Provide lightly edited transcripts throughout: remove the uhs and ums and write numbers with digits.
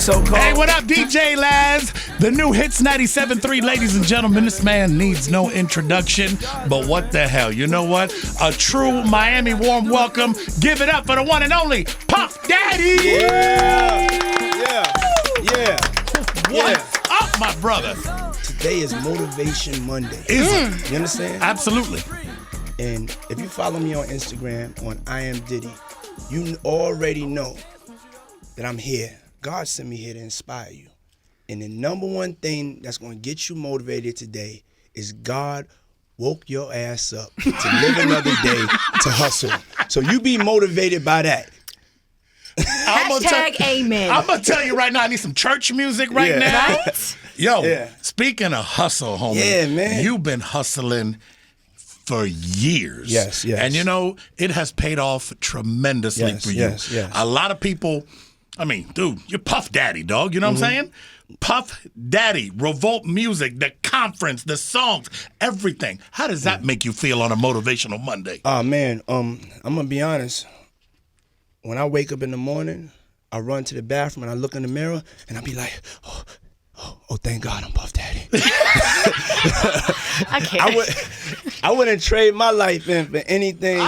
so-called. Hey, what up, DJ Laz? The new Hits 97.3, ladies and gentlemen. This man needs no introduction, but what the hell? You know what? A true Miami warm welcome. Give it up for the one and only Puff Daddy. Yeah. What's up, my brother? Today is Motivation Monday. Is it? You understand? Absolutely. And if you follow me on Instagram on I Am Diddy, you already know that I'm here. God sent me here to inspire you. And the number one thing that's going to get you motivated today is God woke your ass up to live another day to hustle. So you be motivated by that. Hashtag amen. I'm going to tell you right now, I need some church music right now. Right? Yo, speaking of hustle, homie. Yeah, man. You've been hustling for years. Yes. And you know, it has paid off tremendously for you. Yes. A lot of people, I mean, dude, you're Puff Daddy, dog. You know what I'm saying? Puff Daddy, Revolt Music, the conference, the songs, everything. How does that make you feel on a motivational Monday? Oh, man, I'm going to be honest. When I wake up in the morning, I run to the bathroom and I look in the mirror and I be like, oh, thank God I'm Puff Daddy. I wouldn't trade my life in for anything,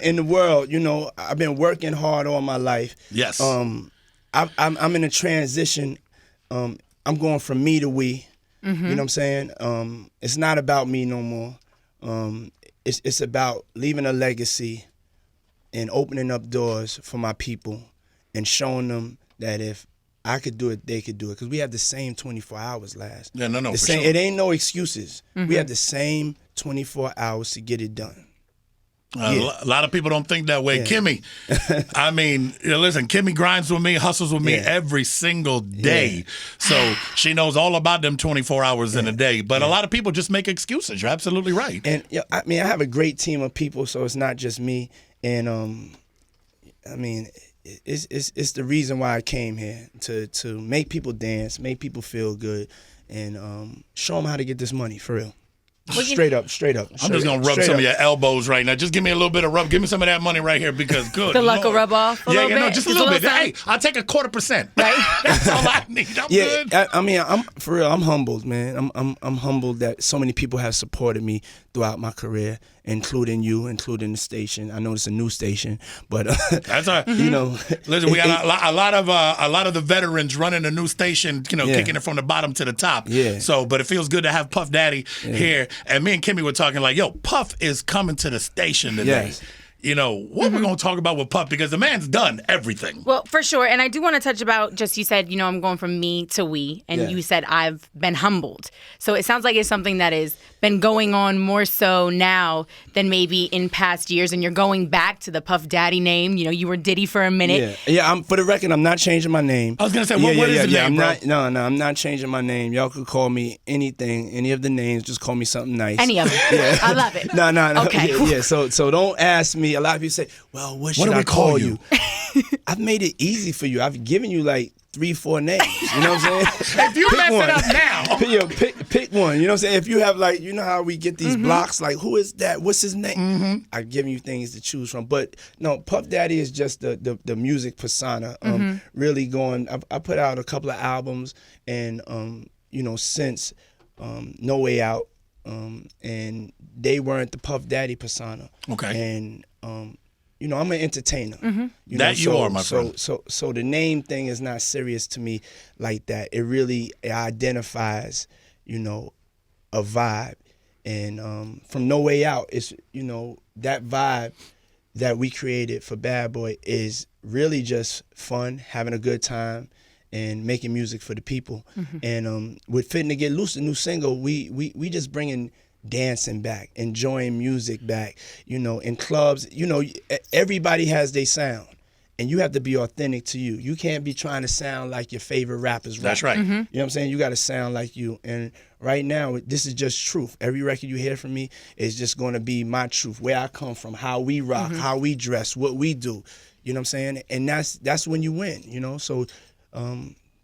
in the world. You know, I've been working hard all my life. Yes. I'm in a transition. I'm going from me to we. You know what I'm saying? It's not about me no more. It's about leaving a legacy and opening up doors for my people and showing them that if I could do it, they could do it. Because we have the same 24 hours, Laz. Yeah, no, for sure. sure. It ain't no excuses. We have the same 24 hours to get it done. A lot of people don't think that way. Kimmy, I mean, listen, Kimmy grinds with me, hustles with me every single day. So she knows all about them 24 hours in a day. But a lot of people just make excuses. You're absolutely right. And I mean, I have a great team of people, so it's not just me. And I mean, it's the reason why I came here, to make people dance, make people feel good, and show them how to get this money for real. Straight up. I'm just going to rub some of your elbows right now. Just give me a little bit of rub. Give me some of that money right here because good. The luck will rub off a little bit. Just a little bit. Hey, I'll take 0.25%. Right? That's all I need. I'm good. I mean, I'm for real. I'm humbled, man. I'm humbled that so many people have supported me throughout my career, including you, including the station. I know it's a new station, but that's all right. You know, listen, we got a lot of the veterans running a new station. You know, kicking it from the bottom to the top. Yeah. So, but it feels good to have Puff Daddy here. And me and Kimmy were talking like, yo, Puff is coming to the station today. Yes. You know, what we're going to talk about with Puff, because the man's done everything. Well, for sure. And I do want to touch about, just you said, I'm going from me to we. And you said I've been humbled. So it sounds like it's something that has been going on more so now than maybe in past years. And you're going back to the Puff Daddy name. You know, you were Diddy for a minute. Yeah. For the record, I'm not changing my name. I was going to say, what is the name, bro? I'm not changing my name. Y'all could call me anything, any of the names. Just call me something nice. Any of them. Yeah. I love it. No. Okay. Yeah. So don't ask me. A lot of people say, well, what should I call you? I've made it easy for you. I've given you like 3-4 names. You know what I'm saying? If you mess it up now. Pick one. You know what I'm saying? If you have like, you know how we get these blocks, like, who is that? What's his name? I've given you things to choose from. But no, Puff Daddy is just the music persona. Really going, I put out a couple of albums and, since No Way Out, and they weren't the Puff Daddy persona. Okay. And, I'm an entertainer. You are, my friend. So the name thing is not serious to me like that. It really identifies, a vibe. And from No Way Out, it's, that vibe that we created for Bad Boy is really just fun, having a good time, and making music for the people. And with Fitting to Get Loose, the new single, we just bringing dancing back, enjoying music back, in clubs. Everybody has their sound, and you have to be authentic to you. You can't be trying to sound like your favorite rappers rap. That's right. You know what I'm saying? You got to sound like you. And right now, this is just truth. Every record you hear from me is just going to be my truth, where I come from, how we rock, how we dress, what we do. You know what I'm saying? And that's when you win, So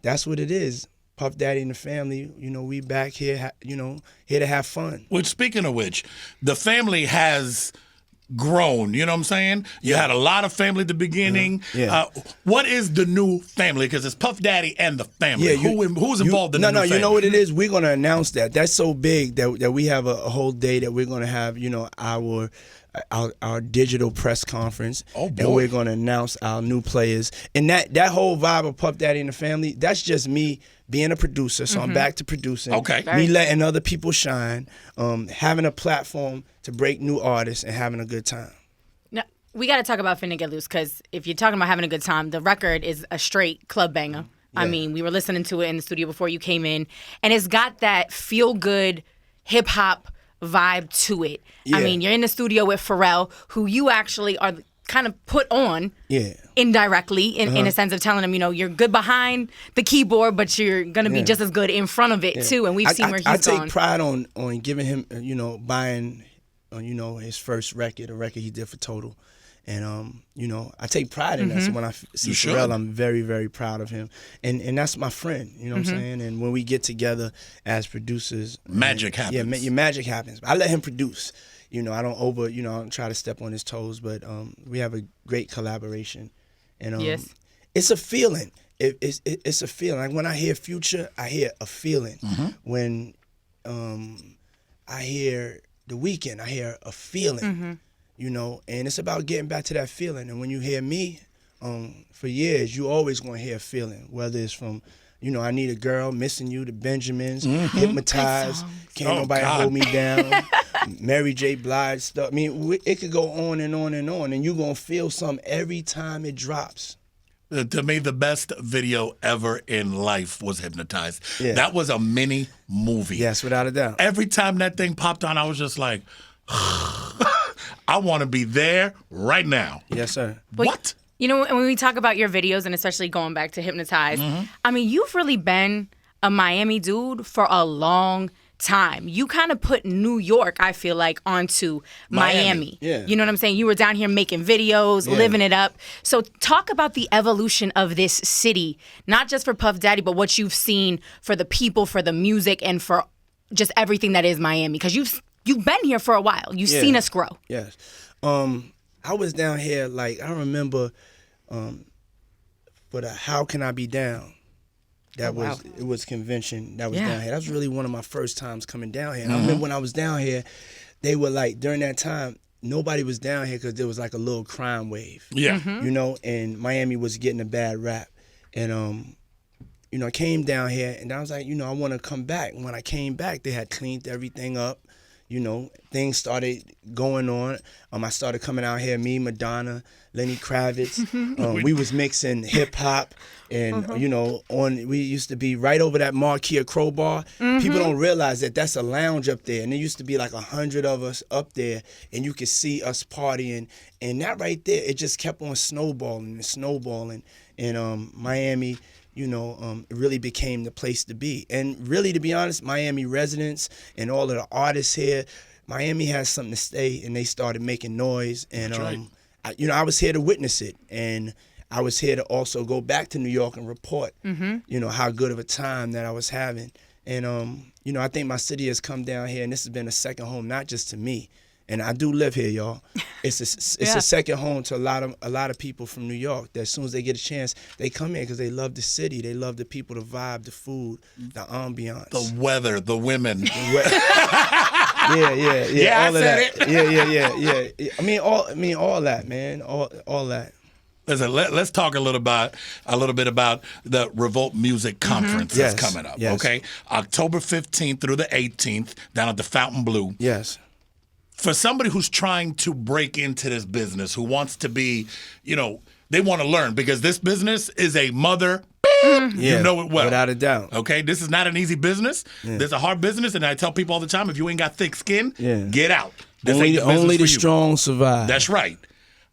that's what it is. Puff Daddy and the family, we back here, here to have fun. Which, speaking of which, the family has grown. You know what I'm saying? You had a lot of family at the beginning. What is the new family? Because it's Puff Daddy and the family. Who's involved in the new family? You know what it is? We're going to announce that. That's so big that we have a whole day that we're going to have, our digital press conference. Oh, boy. And we're going to announce our new players. And that whole vibe of Puff Daddy and the family, that's just me being a producer. So I'm back to producing. Okay. Me letting other people shine, having a platform to break new artists and having a good time. Now, we got to talk about Finna Get Loose, because if you're talking about having a good time, the record is a straight club banger. I mean, we were listening to it in the studio before you came in, and it's got that feel-good hip-hop vibe to it. I mean, you're in the studio with Pharrell, who you actually are kind of put on indirectly in a sense of telling him, you're good behind the keyboard, but you're going to be just as good in front of it too. And we've seen where he's gone. I take pride on giving him, buying, his first record, a record he did for Total. And, I take pride in that. So when I see Pharrell, I'm very, very proud of him. And that's my friend, you know what I'm saying? And when we get together as producers. Magic happens. Yeah, your magic happens. I let him produce. I don't I don't try to step on his toes, but we have a great collaboration. And it's a feeling. It's a feeling. Like when I hear Future, I hear a feeling. When I hear The Weeknd, I hear a feeling. And it's about getting back to that feeling. And when you hear me, for years, you always gonna hear a feeling, whether it's from, I Need a Girl, Missing You, The Benjamins, Hypnotized, Can't Nobody Hold Me Down, Mary J. Blige stuff. I mean, it could go on and on and on, and you gonna feel something every time it drops. To me, the best video ever in life was Hypnotized. Yeah. That was a mini movie. Yes, without a doubt. Every time that thing popped on, I was just like, I want to be there right now. Yes, sir. What? When we talk about your videos, and especially going back to Hypnotized, I mean, you've really been a Miami dude for a long time. You kind of put New York, I feel like, onto Miami. Yeah. You know what I'm saying? You were down here making videos, living it up. So talk about the evolution of this city, not just for Puff Daddy, but what you've seen for the people, for the music, and for just everything that is Miami. Because you've been here for a while. You've seen us grow. Yes. I was down here, like, I remember for the How Can I Be Down? It was convention that was down here. That was really one of my first times coming down here. And I remember when I was down here, they were like, during that time, nobody was down here because there was like a little crime wave. Yeah. And Miami was getting a bad rap. And, I came down here and I was like, I want to come back. And when I came back, they had cleaned everything up. Things started going on. I started coming out here, me, Madonna, Lenny Kravitz. We was mixing hip hop and, we used to be right over that Marquee Crowbar. People don't realize that that's a lounge up there. And there used to be like 100 of us up there and you could see us partying. And that right there, it just kept on snowballing and snowballing. And Miami, it really became the place to be. And really, to be honest, Miami residents and all of the artists here, Miami has something to stay, and they started making noise. And, I was here to witness it. And I was here to also go back to New York and report, how good of a time that I was having. And, I think my city has come down here, and this has been a second home, not just to me. And I do live here, y'all. It's a second home to a lot of people from New York. That as soon as they get a chance, they come here because they love the city. They love the people, the vibe, the food, the ambiance, the weather, the women. Yeah, all of that. Yeah. I mean, all that, man. All that. Listen, let's talk a little bit about the Revolt Music Conference that's coming up. Yes. Okay, October 15th through the 18th down at the Fountain Blue. Yes. For somebody who's trying to break into this business, who wants to be, they want to learn, because this business is a mother. You know it well. Without a doubt. Okay, this is not an easy business. This is a hard business, and I tell people all the time, if you ain't got thick skin, get out. This ain't the business only for the you. strong survive. That's right.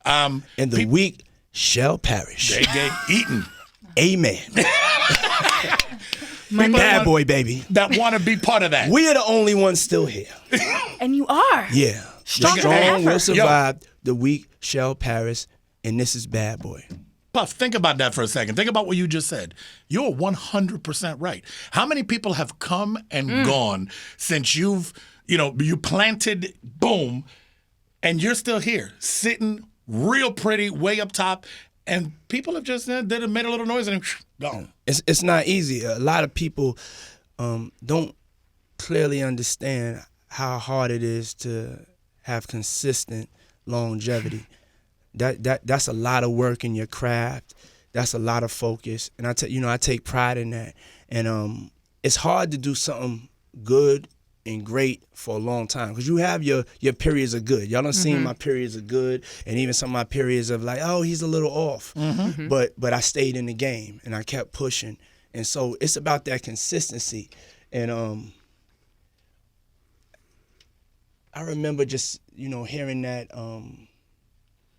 And the weak shall perish. They get eaten. Amen. Bad boy, baby. That want to be part of that. We are the only ones still here. And you are. Yeah. Stronger the strong than ever. will survive. The weak shall perish. And this is Bad Boy. Puff, think about that for a second. Think about what you just said. You're 100% right. How many people have come and gone since you planted, boom, and you're still here, sitting real pretty, way up top, and people have just made a little noise and gone. It's not easy. A lot of people don't clearly understand how hard it is to have consistent longevity. That's a lot of work in your craft. That's a lot of focus, and I take pride in that. And it's hard to do something good and great for a long time, because you have your periods of good. Y'all done seen my periods of good, and even some of my periods of like, oh, he's a little off. But I stayed in the game and I kept pushing, and so it's about that consistency. And I remember just hearing that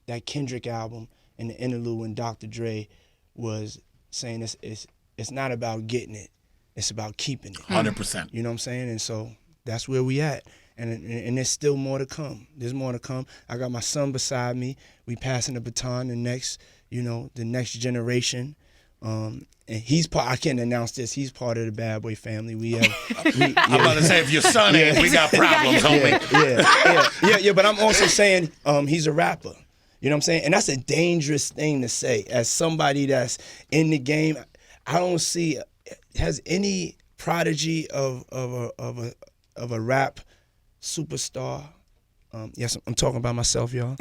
that Kendrick album and the interlude when Dr. Dre was saying it's not about getting it, it's about keeping it. 100%. You know what I'm saying? And so that's where we at. And there's still more to come. There's more to come. I got my son beside me. We passing the baton, the next generation. And he's part. I can't announce this. He's part of the Bad Boy family. We have. I'm about to say, if your son ain't, we got problems, homie. Yeah. But I'm also saying he's a rapper. You know what I'm saying? And that's a dangerous thing to say. As somebody that's in the game, I don't see has any prodigy of a rap superstar. Yes, I'm talking about myself, y'all.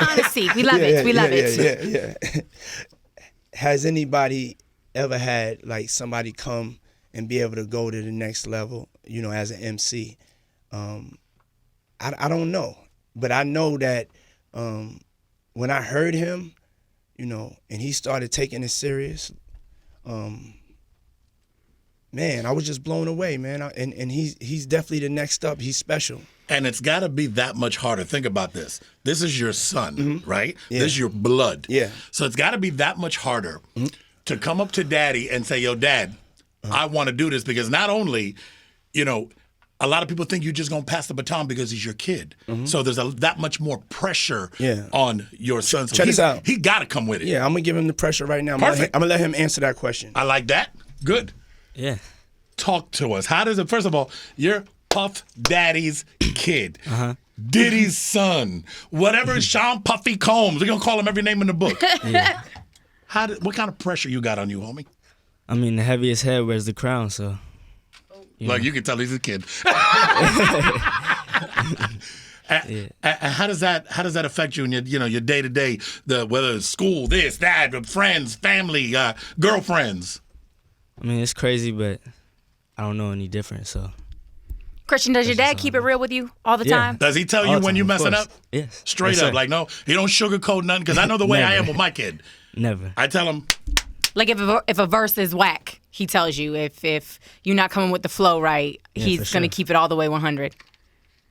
Honesty, we love it. We love it. Yeah. Has anybody ever had like somebody come and be able to go to the next level, as an MC? I don't know, but I know that when I heard him, and he started taking it serious, man, I was just blown away, man. And he's definitely the next up. He's special. And it's got to be that much harder. Think about this. This is your son, right? Yeah. This is your blood. Yeah. So it's got to be that much harder to come up to daddy and say, yo, Dad, I want to do this, because not only, a lot of people think you're just going to pass the baton because he's your kid. So there's that much more pressure on your son. So check this out. He got to come with it. Yeah, I'm going to give him the pressure right now. Perfect. I'm going to let him answer that question. I like that. Good. Yeah. Talk to us. How does it, first of all, you're Puff Daddy's kid. Diddy's son. Whatever, Sean Puffy Combs. We're going to call him every name in the book. Yeah. What kind of pressure you got on you, homie? I mean, the heaviest head wears the crown, so. You can tell he's a kid. How does that affect you in your day to day? Whether it's school, this, that, friends, family, girlfriends. I mean, it's crazy, but I don't know any different. So. Christian, does your dad keep it real with you all the time? Does he tell you when you messing up? Yes. Straight Yes, up, sir. like no, he don't sugarcoat nothing. Because I know the way I am with my kid. Never. I tell him. Like if a verse is whack, he tells you. If you're not coming with the flow right, he's gonna keep it all the way 100.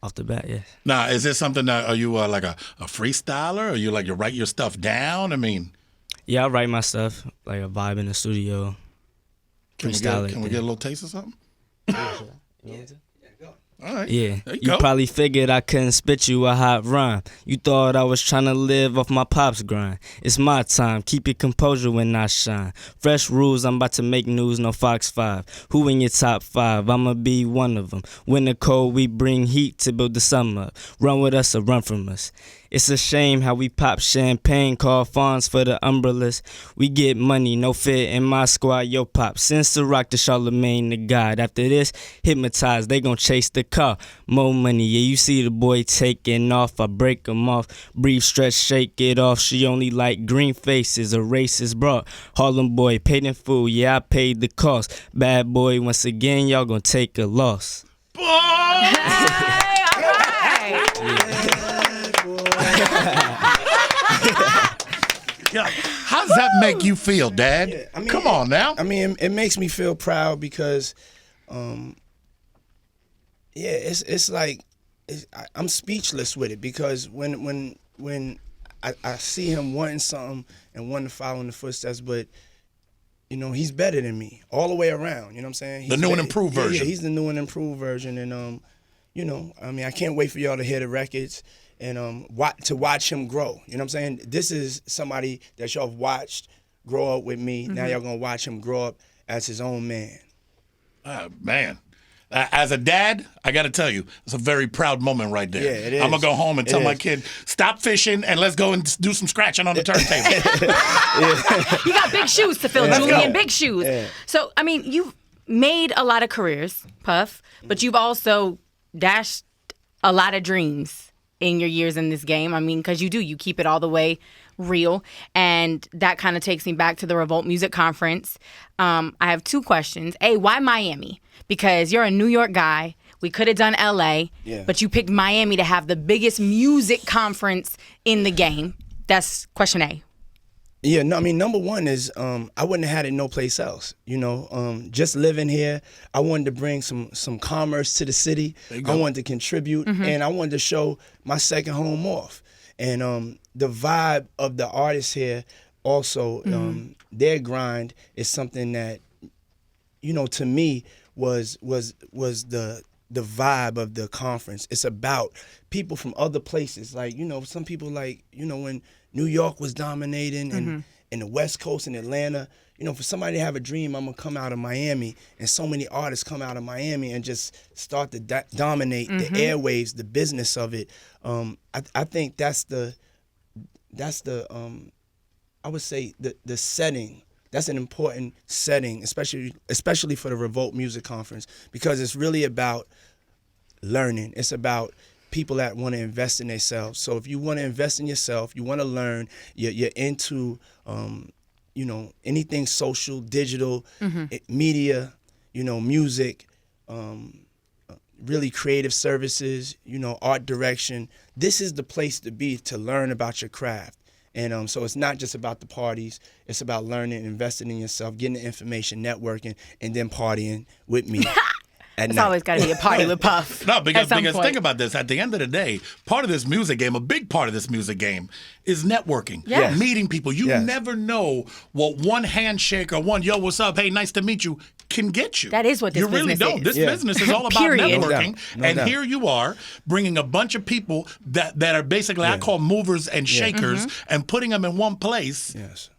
Off the bat, yes. Now, is this something that, are you like a freestyler? Or you write your stuff down? I mean. Yeah, I write my stuff, like a vibe in the studio. Can we get a little taste of something? All right. Yeah, There you you go. probably figured I couldn't spit you a hot rhyme. You thought I was trying to live off my pop's grind. It's my time, keep your composure when I shine. Fresh rules, I'm about to make news, no Fox 5. Who in your top 5? I'ma be one of them. Winter cold, we bring heat to build the summer up. Run with us or run from us. It's a shame how we pop champagne, call fawns for the umbrellas. We get money, no fear in my squad, yo pop. Since the rock to Charlemagne the God. After this, hypnotized, they gon' chase the car. More money, yeah, you see the boy taking off. I break him off, breathe, stretch, shake it off. She only like green faces, a racist broad. Harlem boy, paid in full, yeah, I paid the cost. Bad boy, once again, y'all gon' take a loss. Hey, all right. Yeah. How does that make you feel, Dad? Yeah, I mean, come on now. I mean, it makes me feel proud because, it's like I'm speechless with it, because when I see him wanting something and wanting to follow in the footsteps, but he's better than me all the way around. You know what I'm saying? He's The new and improved version. Yeah, he's the new and improved version, and I mean, I can't wait for y'all to hear the records and to watch him grow. You know what I'm saying? This is somebody that y'all have watched grow up with me. Now y'all gonna watch him grow up as his own man. Man, As a dad, I got to tell you, it's a very proud moment right there. Yeah, it is. I'm going to go home and tell my kid, stop fishing and let's go and do some scratching on the turntable. You got big shoes to fill, Let's Julian. go. Big shoes. Yeah. So, I mean, you've made a lot of careers, Puff, but you've also dashed a lot of dreams in your years in this game. I mean, because you keep it all the way real. And that kind of takes me back to the Revolt Music Conference. I have 2 questions. A, why Miami? Because you're a New York guy. We could have done LA, but you picked Miami to have the biggest music conference in the game. That's question A. Yeah, no, I mean, number one is I wouldn't have had it no place else. You know, just living here, I wanted to bring some commerce to the city. I wanted to contribute, and I wanted to show my second home off. And the vibe of the artists here also, their grind is something that, you know, to me was the vibe of the conference. It's about people from other places. Like, you know, some people like, you know, when New York was dominating and the West Coast and Atlanta, you know, for somebody to have a dream, I'm going to come out of Miami, and so many artists come out of Miami and just start to dominate the airwaves, the business of it. I think that's the I would say the setting. That's an important setting, especially for the Revolt Music Conference, because it's really about learning. It's about people that want to invest in themselves. So if you want to invest in yourself, you want to learn, you're into, you know, anything social, digital, media, you know, music, really creative services, you know, art direction. This is the place to be to learn about your craft. And so it's not just about the parties. It's about learning, investing in yourself, getting the information, networking, and then partying with me. It's always got to be a party with Puff. No, because think about this. At the end of the day, part of this music game, a big part of this music game, is networking. Yes. Meeting people. You never know what one handshake or one, yo, what's up, hey, nice to meet you, can get you. That is what this business really don't. is. This business is all about Period. networking. No doubt. Here you are bringing a bunch of people that are basically, I call movers and shakers, and putting them in one place. Yes.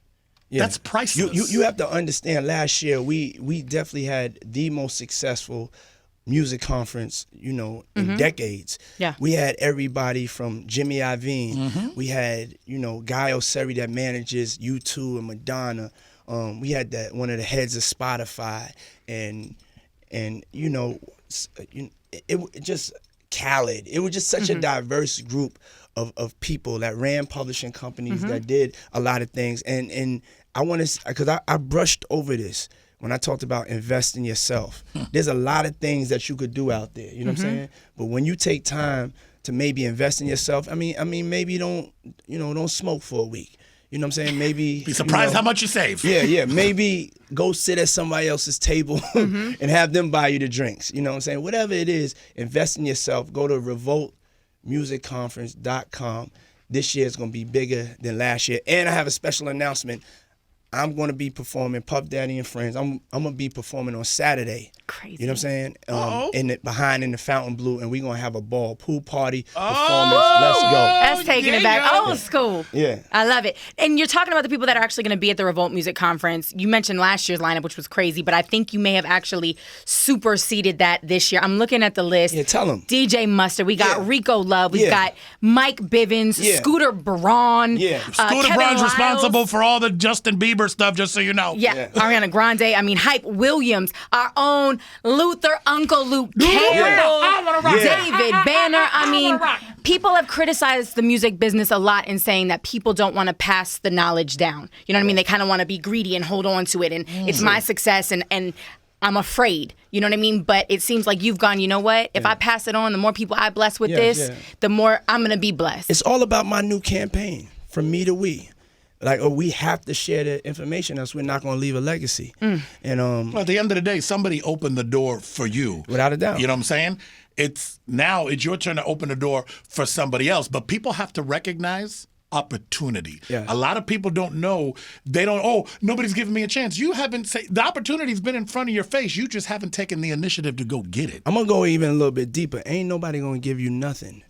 Yeah. That's priceless. You have to understand, last year we definitely had the most successful music conference, you know, in decades. Yeah. We had everybody from Jimmy Iovine. We had, you know, Guy Osseri that manages U2 and Madonna. We had one of the heads of Spotify, and you know, it just Khaled. It was just such a diverse group of people that ran publishing companies, that did a lot of things. And I want to, because I brushed over this when I talked about invest in yourself. There's a lot of things that you could do out there, you know what I'm saying? But when you take time to maybe invest in yourself, I mean, maybe don't smoke for a week. You know what I'm saying? Maybe Be surprised how much you save. Yeah. Maybe go sit at somebody else's table and have them buy you the drinks. You know what I'm saying? Whatever it is, invest in yourself. Go to revoltmusicconference.com. This year is going to be bigger than last year. And I have a special announcement. I'm going to be performing, Puff Daddy and Friends. I'm going to be performing on Saturday. Crazy. You know what I'm saying? Behind in the Fountain Blue, and we're going to have a ball, pool party, performance. Let's go. That's taking it back. Old school. Yeah. I love it. And you're talking about the people that are actually going to be at the Revolt Music Conference. You mentioned last year's lineup, which was crazy, but I think you may have actually superseded that this year. I'm looking at the list. Yeah, tell them. DJ Mustard. We got Rico Love. We've got Mike Bivens, Scooter Braun. Yeah. Scooter Kevin Braun's Lyles. responsible for all the Justin Bieber stuff, just so you know. Yeah, Ariana Grande. I mean, Hype Williams, our own Luther, Uncle Luke Campbell, David Banner. I mean, people have criticized the music business a lot in saying that people don't want to pass the knowledge down. You know what I mean? They kind of want to be greedy and hold on to it. And it's my success and I'm afraid. You know what I mean? But it seems like you've gone, you know what? If I pass it on, the more people I bless with this, the more I'm going to be blessed. It's all about my new campaign, From Me to We. Like, we have to share the information, else we're not going to leave a legacy. And Well, at the end of the day, somebody opened the door for you. Without a doubt. You know what I'm saying? It's your turn to open the door for somebody else. But people have to recognize opportunity. Yeah. A lot of people don't know. Nobody's giving me a chance. You haven't the opportunity's been in front of your face. You just haven't taken the initiative to go get it. I'm going to go even a little bit deeper. Ain't nobody going to give you nothing.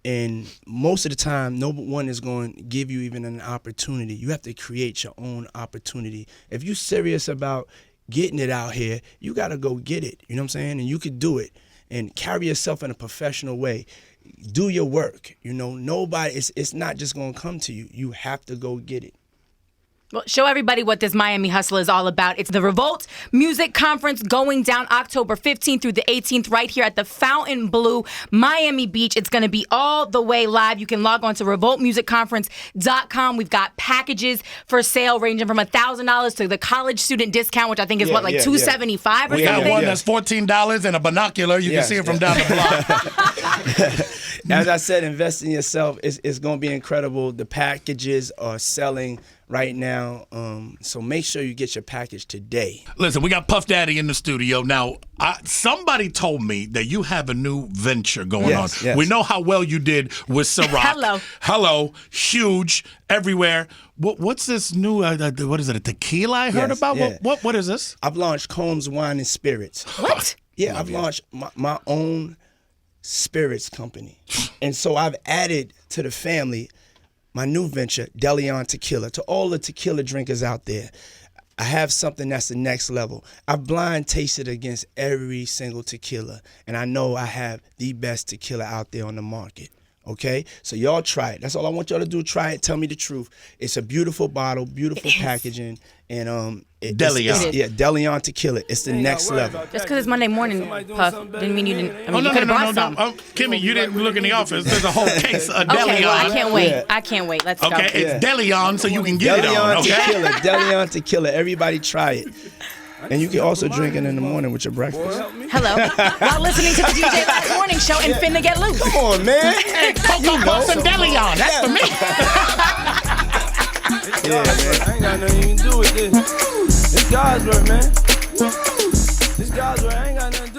And most of the time, no one is going to give you even an opportunity. You have to create your own opportunity. If you're serious about getting it out here, you got to go get it. You know what I'm saying? And you could do it and carry yourself in a professional way. Do your work. You know, nobody, it's not just going to come to you. You have to go get it. Well, show everybody what this Miami Hustle is all about. It's the Revolt Music Conference going down October 15th through the 18th right here at the Fontainebleau, Miami Beach. It's going to be all the way live. You can log on to revoltmusicconference.com. We've got packages for sale ranging from $1,000 to the college student discount, which I think is $275 or something? We got one that's $14 and a binocular. You can see it from down the block. As I said, invest in yourself. It's going to be incredible. The packages are selling right now, so make sure you get your package today. Listen, we got Puff Daddy in the studio. Now, somebody told me that you have a new venture going on. Yes. We know how well you did with Ciroc. Hello. Huge, everywhere. What's this new, what is it, a tequila I heard about? Yeah. What is this? I've launched Combs Wine and Spirits. What? Yeah, I've launched my own spirits company. And so I've added to the family my new venture, Deleon Tequila. To all the tequila drinkers out there, I have something that's the next level. I've blind tasted against every single tequila, and I know I have the best tequila out there on the market. Okay? So y'all try it. That's all I want y'all to do. Try it. Tell me the truth. It's a beautiful bottle, beautiful packaging, and Deleon. Deleon Tequila. It's the next level. Just because it's Monday morning, Puff, didn't mean you didn't. I mean, you could have brought some. Kimmy, you didn't look in the office. There's a whole case of Deleon. Okay, well, I can't wait. Yeah. I can't wait. Let's go. Okay, it's Deleon, so you can get it on. Okay? Tequila, Deleon Tequila. Everybody try it. And you can also drink it in the morning with your breakfast. Hello. While listening to the DJ Laz Morning Show and finna get loose. Come on, man. Hey, Cocoa Puffs and Deleon. That's for me. Yeah, man. I ain't got nothing to do with this. This God's work, man. This God's work. I ain't got nothing to do with it.